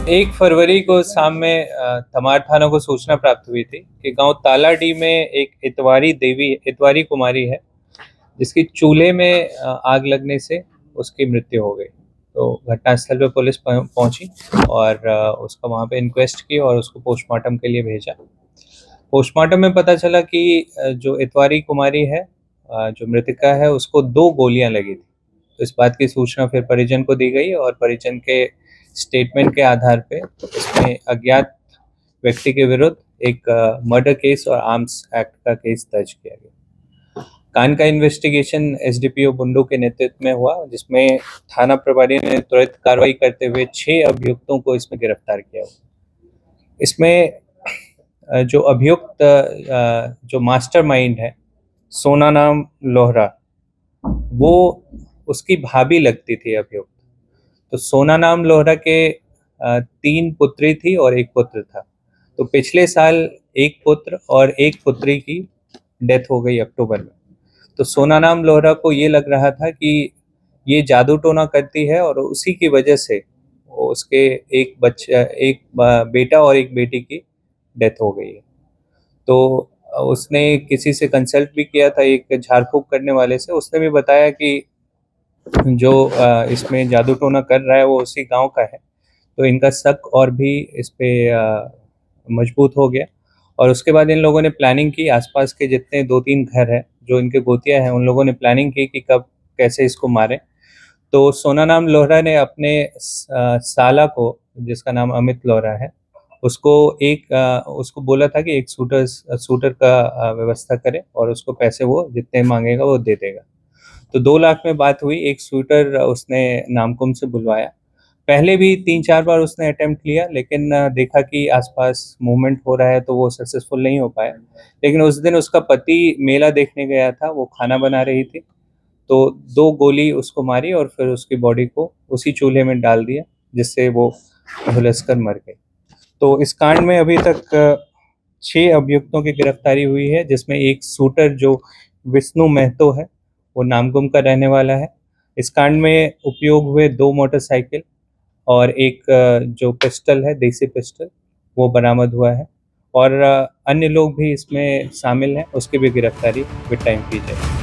1 फरवरी को शाम में तमाड़ थाना को सूचना प्राप्त हुई थी कि गांव तालाडी में एक इतवारी कुमारी है, जिसकी चूल्हे में आग लगने से उसकी मृत्यु हो गई। तो घटनास्थल पे पुलिस पहुंची और उसका वहां पे इंक्वेस्ट की और उसको पोस्टमार्टम के लिए भेजा। पोस्टमार्टम में पता चला कि जो इतवारी कुमारी है, जो मृतका है, उसको 2 गोलियां लगी थी। तो इस बात की सूचना फिर परिजन को दी गई और परिजन के स्टेटमेंट के आधार पे इसमें अज्ञात व्यक्ति के विरुद्ध एक मर्डर केस और आर्म्स एक्ट का केस दर्ज किया गया। कांड का इन्वेस्टिगेशन एसडीपीओ बुंडू के नेतृत्व में हुआ, जिसमें थाना प्रभारी ने तुरंत कार्रवाई करते हुए 6 अभियुक्तों को इसमें गिरफ्तार किया। इसमें जो अभियुक्त जो मास्टरमाइंड है, सोना नाम लोहरा, वो उसकी भाभी लगती थी अभियुक्त। तो सोना नाम लोहरा के 3 पुत्री थी और 1 पुत्र था। तो पिछले साल 1 पुत्र और 1 पुत्री की डेथ हो गई अक्टूबर में। तो सोना नाम लोहरा को ये लग रहा था कि ये जादू टोना करती है और उसी की वजह से उसके एक बेटा और एक बेटी की डेथ हो गई है। तो उसने किसी से कंसल्ट भी किया था, एक झाड़ फूक करने वाले से। उसने भी बताया कि जो इसमें जादू टोना कर रहा है वो उसी गांव का है। तो इनका शक और भी इस पे मजबूत हो गया और उसके बाद इन लोगों ने प्लानिंग की। आसपास के जितने 2-3 घर हैं जो इनके गोतिया हैं, उन लोगों ने प्लानिंग की कि कब कैसे इसको मारें। तो सोना नाम लोहरा ने अपने साला को, जिसका नाम अमित लोहरा है, उसको बोला था कि एक शूटर का व्यवस्था करे और उसको पैसे वो जितने मांगेगा वो दे देगा। तो 2 लाख में बात हुई। एक शूटर उसने नामकुम से बुलवाया। पहले भी 3-4 बार उसने अटेम्प्ट लिया, लेकिन देखा कि आसपास मूवमेंट हो रहा है तो वो सक्सेसफुल नहीं हो पाया। लेकिन उस दिन उसका पति मेला देखने गया था, वो खाना बना रही थी। तो 2 गोली उसको मारी और फिर उसकी बॉडी को उसी चूल्हे में डाल दिया, जिससे वो झुलसकर मर गई। तो इस कांड में अभी तक 6 अभियुक्तों की गिरफ्तारी हुई है, जिसमें एक शूटर जो विष्णु महतो है, वो नामकुम का रहने वाला है। इस कांड में उपयोग हुए 2 मोटरसाइकिल और एक जो पिस्टल है, देसी पिस्टल, वो बरामद हुआ है और अन्य लोग भी इसमें शामिल हैं, उसकी भी गिरफ्तारी विद टाइम की जाएगी।